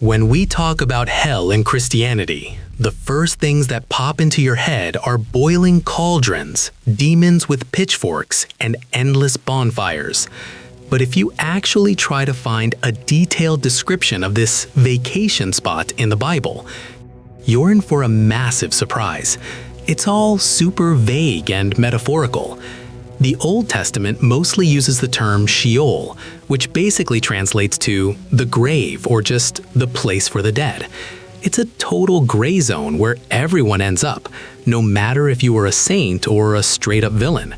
When we talk about hell in Christianity, the first things that pop into your head are boiling cauldrons, demons with pitchforks, and endless bonfires. But if you actually try to find a detailed description of this vacation spot in the Bible, you're in for a massive surprise. It's all super vague and metaphorical. The Old Testament mostly uses the term Sheol, which basically translates to the grave or just the place for the dead. It's a total gray zone where everyone ends up, no matter if you were a saint or a straight-up villain.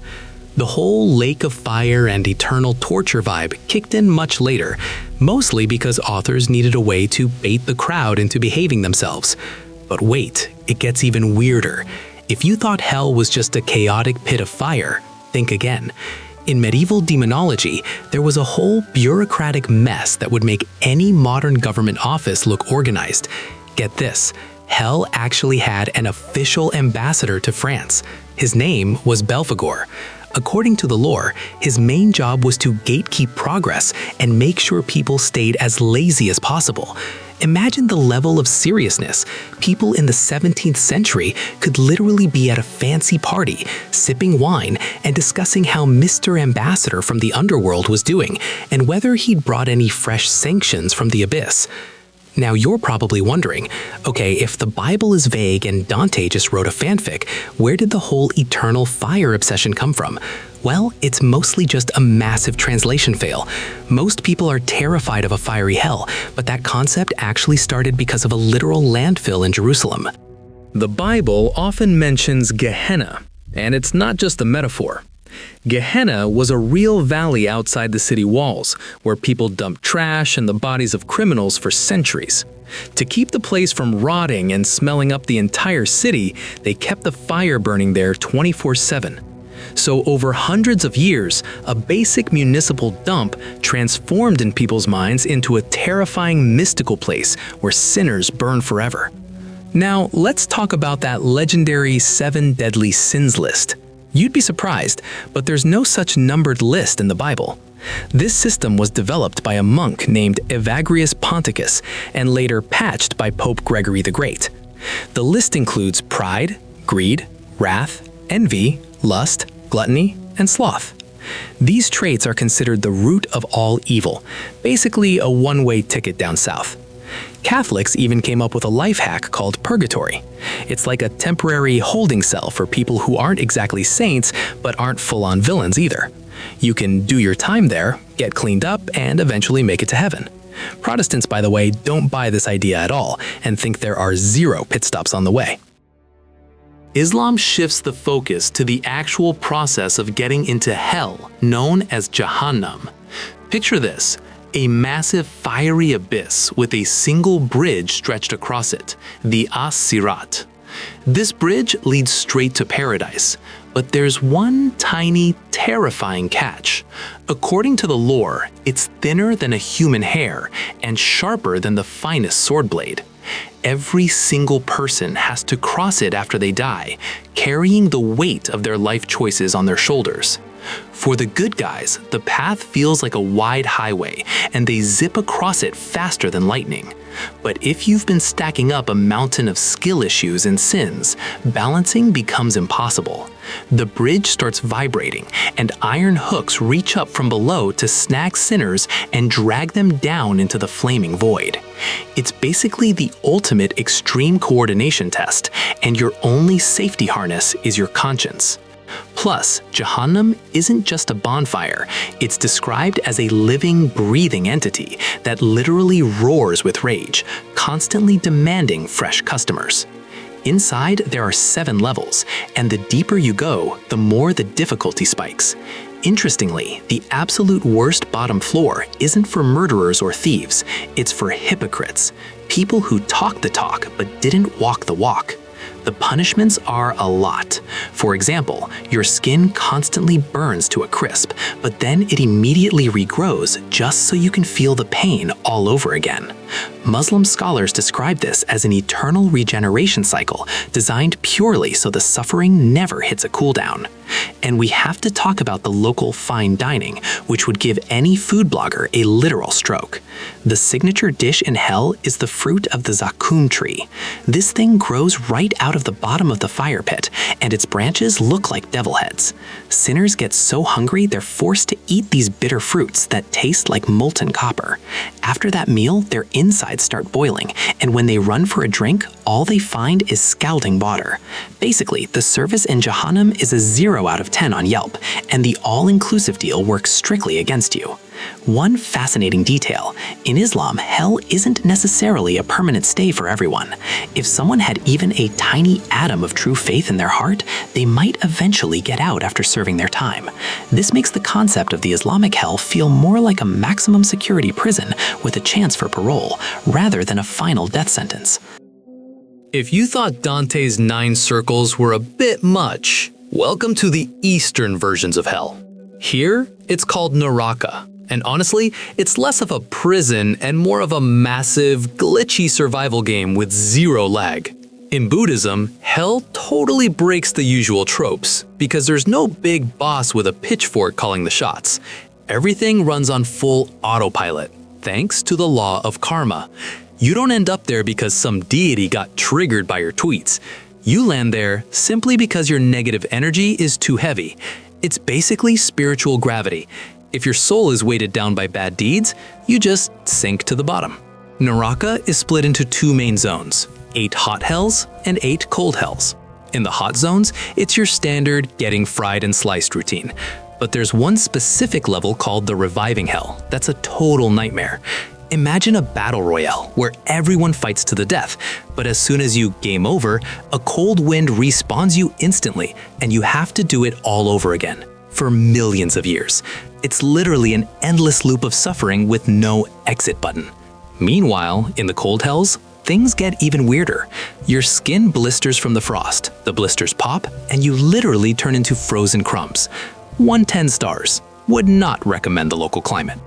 The whole lake of fire and eternal torture vibe kicked in much later, mostly because authors needed a way to bait the crowd into behaving themselves. But wait, it gets even weirder. If you thought hell was just a chaotic pit of fire, think again. In medieval demonology, there was a whole bureaucratic mess that would make any modern government office look organized. Get this, hell actually had an official ambassador to France. His name was Belphegor. According to the lore, his main job was to gatekeep progress and make sure people stayed as lazy as possible. Imagine the level of seriousness. People in the 17th century could literally be at a fancy party, sipping wine, and discussing how Mr. Ambassador from the underworld was doing, and whether he'd brought any fresh sanctions from the abyss. Now you're probably wondering, okay, if the Bible is vague and Dante just wrote a fanfic, where did the whole eternal fire obsession come from? Well, it's mostly just a massive translation fail. Most people are terrified of a fiery hell, but that concept actually started because of a literal landfill in Jerusalem. The Bible often mentions Gehenna, and it's not just a metaphor. Gehenna was a real valley outside the city walls, where people dumped trash and the bodies of criminals for centuries. To keep the place from rotting and smelling up the entire city, they kept the fire burning there 24/7. So over hundreds of years, a basic municipal dump transformed in people's minds into a terrifying mystical place where sinners burn forever. Now, let's talk about that legendary 7 deadly sins list. You'd be surprised, but there's no such numbered list in the Bible. This system was developed by a monk named Evagrius Ponticus and later patched by Pope Gregory the Great. The list includes pride, greed, wrath, envy, lust, gluttony, and sloth. These traits are considered the root of all evil, basically a one-way ticket down south. Catholics even came up with a life hack called purgatory. It's like a temporary holding cell for people who aren't exactly saints but aren't full-on villains either. You can do your time there, get cleaned up, and eventually make it to heaven. Protestants, by the way, don't buy this idea at all and think there are 0 pit stops on the way. Islam shifts the focus to the actual process of getting into hell, known as Jahannam. Picture this. A massive fiery abyss with a single bridge stretched across it, the As-Sirat. This bridge leads straight to paradise, but there's one tiny, terrifying catch. According to the lore, it's thinner than a human hair and sharper than the finest sword blade. Every single person has to cross it after they die, carrying the weight of their life choices on their shoulders. For the good guys, the path feels like a wide highway, and they zip across it faster than lightning. But if you've been stacking up a mountain of skill issues and sins, balancing becomes impossible. The bridge starts vibrating, and iron hooks reach up from below to snag sinners and drag them down into the flaming void. It's basically the ultimate extreme coordination test, and your only safety harness is your conscience. Plus, Jahannam isn't just a bonfire, it's described as a living, breathing entity that literally roars with rage, constantly demanding fresh customers. Inside, there are 7 levels, and the deeper you go, the more the difficulty spikes. Interestingly, the absolute worst bottom floor isn't for murderers or thieves, it's for hypocrites, people who talk the talk but didn't walk the walk. The punishments are a lot. For example, your skin constantly burns to a crisp, but then it immediately regrows just so you can feel the pain all over again. Muslim scholars describe this as an eternal regeneration cycle designed purely so the suffering never hits a cooldown. And we have to talk about the local fine dining, which would give any food blogger a literal stroke. The signature dish in hell is the fruit of the zakum tree. This thing grows right out of the bottom of the fire pit, and its branches look like devil heads. Sinners get so hungry they're forced to eat these bitter fruits that taste like molten copper. After that meal, their insides start boiling, and when they run for a drink, all they find is scalding water. Basically, the service in Jahannam is a 0 out of 10 on Yelp, and the all-inclusive deal works strictly against you. One fascinating detail: in Islam, hell isn't necessarily a permanent stay for everyone. If someone had even a tiny atom of true faith in their heart, they might eventually get out after serving their time. This makes the concept of the Islamic hell feel more like a maximum security prison with a chance for parole, rather than a final death sentence. If you thought Dante's 9 circles were a bit much, welcome to the Eastern versions of hell. Here, it's called Naraka. And honestly, it's less of a prison and more of a massive, glitchy survival game with 0 lag. In Buddhism, hell totally breaks the usual tropes, because there's no big boss with a pitchfork calling the shots. Everything runs on full autopilot, thanks to the law of karma. You don't end up there because some deity got triggered by your tweets. You land there simply because your negative energy is too heavy. It's basically spiritual gravity. If your soul is weighted down by bad deeds, you just sink to the bottom. Naraka is split into 2 main zones: 8 hot hells and 8 cold hells. In the hot zones, it's your standard getting fried and sliced routine. But there's one specific level called the reviving hell that's a total nightmare. Imagine a battle royale where everyone fights to the death, but as soon as you game over, a cold wind respawns you instantly, and you have to do it all over again for millions of years. It's literally an endless loop of suffering with no exit button. Meanwhile, in the cold hells, things get even weirder. Your skin blisters from the frost, the blisters pop, and you literally turn into frozen crumbs. 110 stars. Would not recommend the local climate.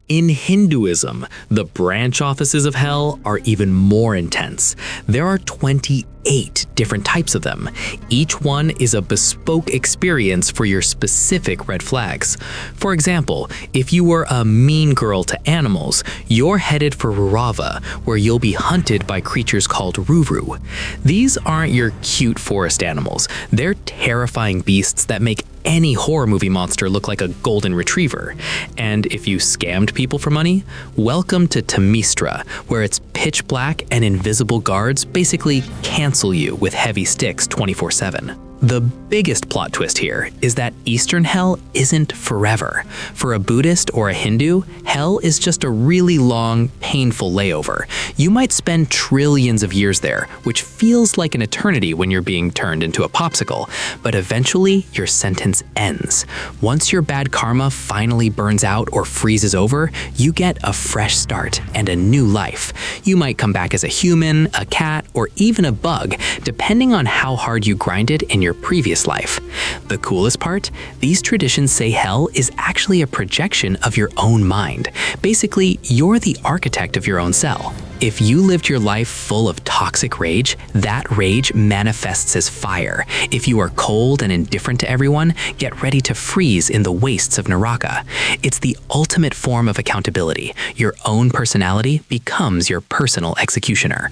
In Hinduism, the branch offices of hell are even more intense. There are 28 different types of them. Each one is a bespoke experience for your specific red flags. For example, if you were a mean girl to animals, you're headed for Rurava, where you'll be hunted by creatures called Ruru. These aren't your cute forest animals. They're terrifying beasts that make any horror movie monster look like a golden retriever. And if you scammed people for money, welcome to Tamistra, where it's pitch black and invisible guards basically cancel you with heavy sticks 24/7. The biggest plot twist here is that Eastern hell isn't forever. For a Buddhist or a Hindu, hell is just a really long, painful layover. You might spend trillions of years there, which feels like an eternity when you're being turned into a popsicle, but eventually your sentence ends. Once your bad karma finally burns out or freezes over, you get a fresh start and a new life. You might come back as a human, a cat, or even a bug, depending on how hard you grinded in your previous life. The coolest part? These traditions say hell is actually a projection of your own mind. Basically, you're the architect of your own cell. If you lived your life full of toxic rage, that rage manifests as fire. If you are cold and indifferent to everyone, get ready to freeze in the wastes of Naraka. It's the ultimate form of accountability. Your own personality becomes your personal executioner.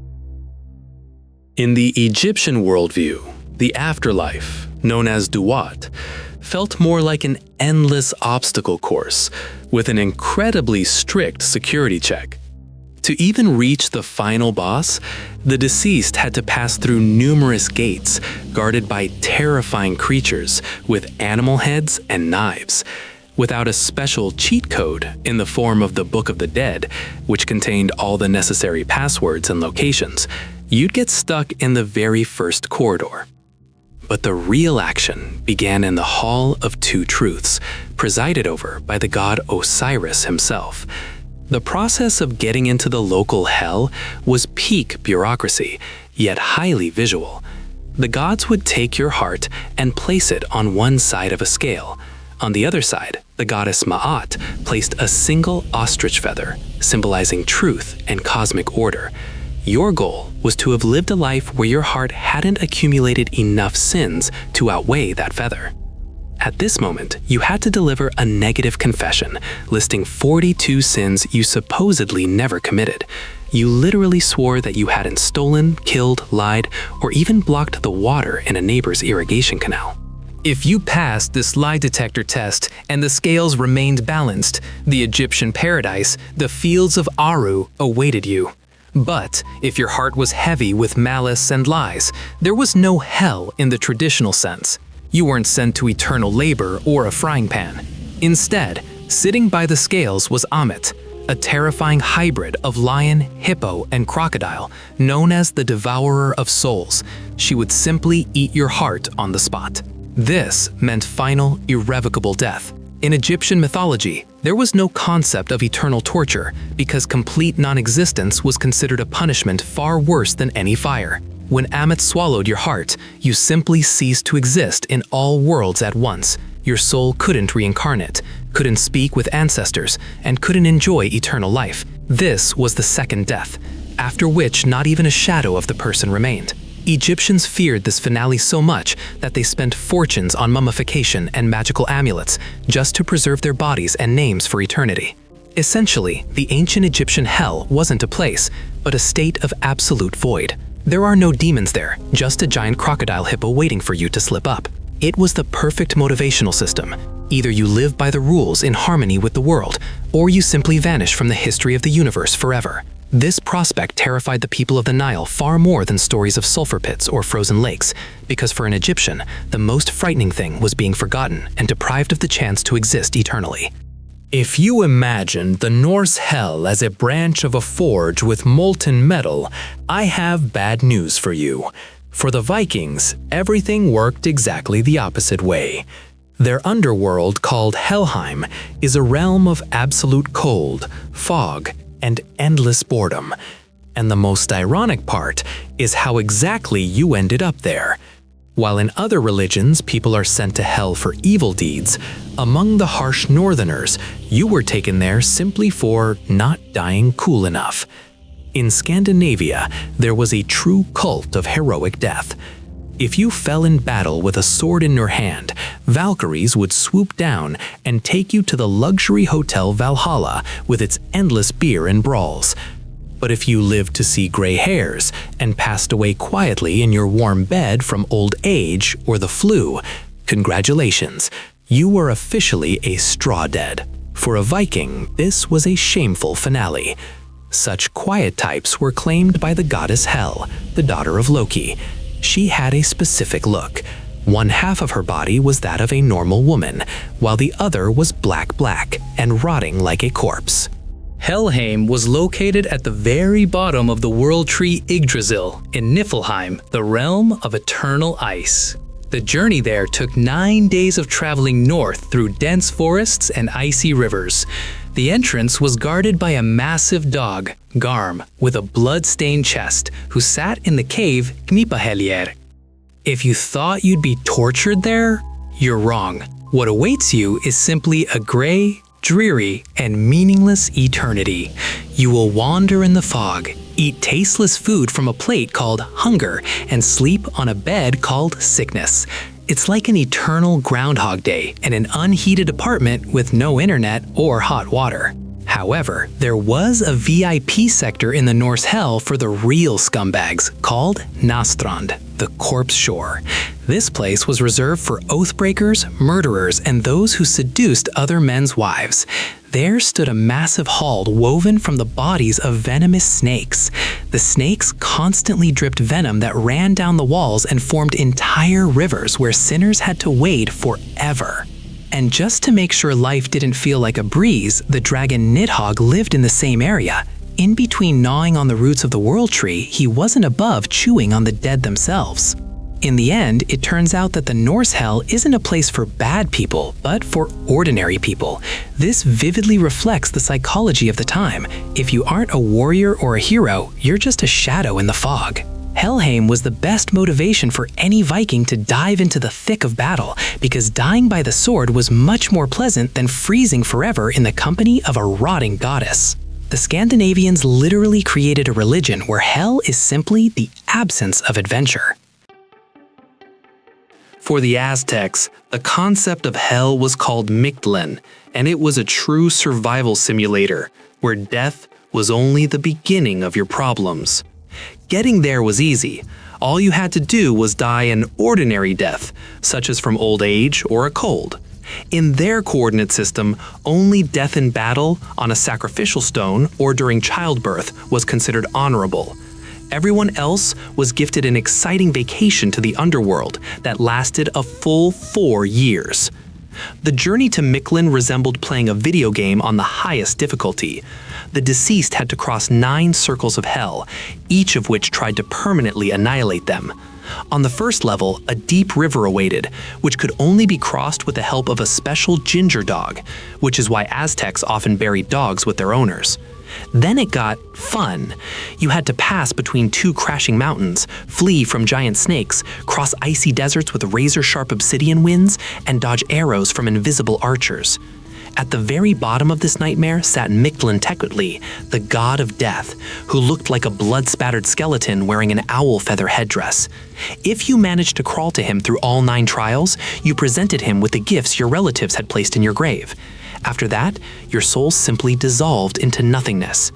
In the Egyptian worldview, the afterlife, known as Duat, felt more like an endless obstacle course with an incredibly strict security check. To even reach the final boss, the deceased had to pass through numerous gates guarded by terrifying creatures with animal heads and knives. Without a special cheat code in the form of the Book of the Dead, which contained all the necessary passwords and locations, you'd get stuck in the very first corridor. But the real action began in the Hall of Two Truths, presided over by the god Osiris himself. The process of getting into the local hell was peak bureaucracy. yet highly visual. The gods would take your heart and place it on one side of a scale. On the other side, the goddess Ma'at placed a single ostrich feather, symbolizing truth and cosmic order. Your goal was to have lived a life where your heart hadn't accumulated enough sins to outweigh that feather. At this moment, you had to deliver a negative confession, listing 42 sins you supposedly never committed. You literally swore that you hadn't stolen, killed, lied, or even blocked the water in a neighbor's irrigation canal. If you passed this lie detector test and the scales remained balanced, the Egyptian paradise, the fields of Aru, awaited you. But if your heart was heavy with malice and lies, there was no hell in the traditional sense. You weren't sent to eternal labor or a frying pan. Instead, sitting by the scales was Ammit, a terrifying hybrid of lion, hippo, and crocodile, known as the Devourer of Souls. She would simply eat your heart on the spot. This meant final, irrevocable death. In Egyptian mythology, there was no concept of eternal torture because complete non-existence was considered a punishment far worse than any fire. When Ammit swallowed your heart, you simply ceased to exist in all worlds at once. Your soul couldn't reincarnate, couldn't speak with ancestors, and couldn't enjoy eternal life. This was the second death, after which not even a shadow of the person remained. Egyptians feared this finale so much that they spent fortunes on mummification and magical amulets just to preserve their bodies and names for eternity. Essentially, the ancient Egyptian hell wasn't a place, but a state of absolute void. There are no demons there, just a giant crocodile hippo waiting for you to slip up. It was the perfect motivational system. Either you live by the rules in harmony with the world, or you simply vanish from the history of the universe forever. This prospect terrified the people of the Nile far more than stories of sulfur pits or frozen lakes, because for an Egyptian, the most frightening thing was being forgotten and deprived of the chance to exist eternally. If you imagine the Norse hell as a branch of a forge with molten metal, I have bad news for you. For the Vikings, everything worked exactly the opposite way. Their underworld, called Helheim, is a realm of absolute cold, fog, and endless boredom. And the most ironic part is how exactly you ended up there. While in other religions people are sent to hell for evil deeds, among the harsh northerners, you were taken there simply for not dying cool enough. In Scandinavia, there was a true cult of heroic death. If you fell in battle with a sword in your hand, Valkyries would swoop down and take you to the luxury hotel Valhalla with its endless beer and brawls. But if you lived to see gray hairs and passed away quietly in your warm bed from old age or the flu, congratulations, you were officially a straw dead. For a Viking, this was a shameful finale. Such quiet types were claimed by the goddess Hel, the daughter of Loki. She had a specific look. One half of her body was that of a normal woman, while the other was black and rotting like a corpse. Helheim was located at the very bottom of the world tree Yggdrasil in Niflheim, the realm of eternal ice. The journey there took 9 days of traveling north through dense forests and icy rivers. The entrance was guarded by a massive dog, Garm, with a blood-stained chest, who sat in the cave Gnipahellir. If you thought you'd be tortured there, you're wrong. What awaits you is simply a gray, dreary, and meaningless eternity. You will wander in the fog, eat tasteless food from a plate called hunger, and sleep on a bed called sickness. It's like an eternal Groundhog Day in an unheated apartment with no internet or hot water. However, there was a VIP sector in the Norse hell for the real scumbags called Nastrand, the Corpse Shore. This place was reserved for oathbreakers, murderers, and those who seduced other men's wives. There stood a massive hall woven from the bodies of venomous snakes. The snakes constantly dripped venom that ran down the walls and formed entire rivers where sinners had to wade forever. And just to make sure life didn't feel like a breeze, the dragon Nidhogg lived in the same area. In between gnawing on the roots of the world tree, he wasn't above chewing on the dead themselves. In the end, it turns out that the Norse hell isn't a place for bad people, but for ordinary people. This vividly reflects the psychology of the time. If you aren't a warrior or a hero, you're just a shadow in the fog. Helheim was the best motivation for any Viking to dive into the thick of battle, because dying by the sword was much more pleasant than freezing forever in the company of a rotting goddess. The Scandinavians literally created a religion where hell is simply the absence of adventure. For the Aztecs, the concept of hell was called Mictlan, and it was a true survival simulator, where death was only the beginning of your problems. Getting there was easy. All you had to do was die an ordinary death, such as from old age or a cold. In their coordinate system, only death in battle, on a sacrificial stone, or during childbirth was considered honorable. Everyone else was gifted an exciting vacation to the underworld that lasted a full 4 years. The journey to Mictlan resembled playing a video game on the highest difficulty. The deceased had to cross 9 circles of hell, each of which tried to permanently annihilate them. On the first level, a deep river awaited, which could only be crossed with the help of a special ginger dog, which is why Aztecs often buried dogs with their owners. Then it got fun. You had to pass between 2 crashing mountains, flee from giant snakes, cross icy deserts with razor-sharp obsidian winds, and dodge arrows from invisible archers. At the very bottom of this nightmare sat Mictlan Tecutli, the god of death, who looked like a blood-spattered skeleton wearing an owl feather headdress. If you managed to crawl to him through all 9 trials, you presented him with the gifts your relatives had placed in your grave. After that, your soul simply dissolved into nothingness.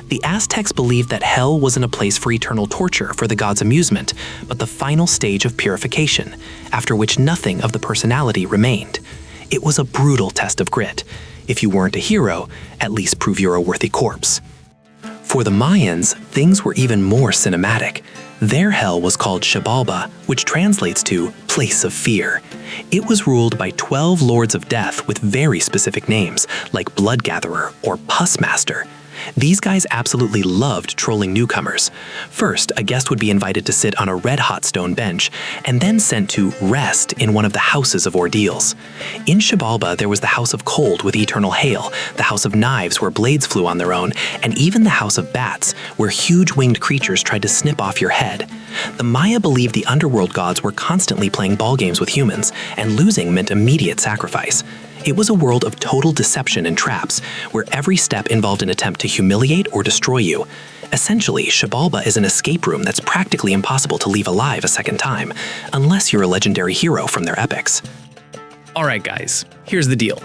The Aztecs believed that hell wasn't a place for eternal torture for the gods' amusement, but the final stage of purification, after which nothing of the personality remained. It was a brutal test of grit. If you weren't a hero, at least prove you're a worthy corpse. For the Mayans, things were even more cinematic. Their hell was called Xibalba, which translates to place of fear. It was ruled by 12 lords of death with very specific names, like Bloodgatherer or Pussmaster. These guys absolutely loved trolling newcomers. First, a guest would be invited to sit on a red-hot stone bench, and then sent to rest in one of the houses of ordeals. In Xibalba, there was the House of Cold with eternal hail, the House of Knives where blades flew on their own, and even the House of Bats, where huge winged creatures tried to snip off your head. The Maya believed the underworld gods were constantly playing ball games with humans, and losing meant immediate sacrifice. It was a world of total deception and traps, where every step involved an attempt to humiliate or destroy you. Essentially, Xibalba is an escape room that's practically impossible to leave alive a second time, unless you're a legendary hero from their epics. Alright guys, here's the deal.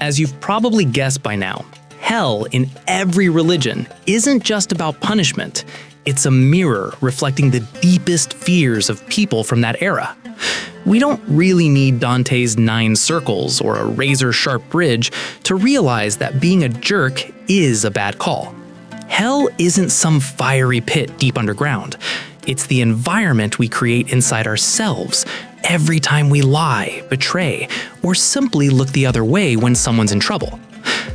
As you've probably guessed by now, hell in every religion isn't just about punishment. It's a mirror reflecting the deepest fears of people from that era. We don't really need Dante's 9 circles or a razor-sharp bridge to realize that being a jerk is a bad call. Hell isn't some fiery pit deep underground. It's the environment we create inside ourselves every time we lie, betray, or simply look the other way when someone's in trouble.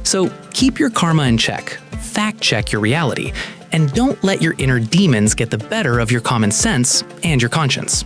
So keep your karma in check, fact-check your reality, and don't let your inner demons get the better of your common sense and your conscience.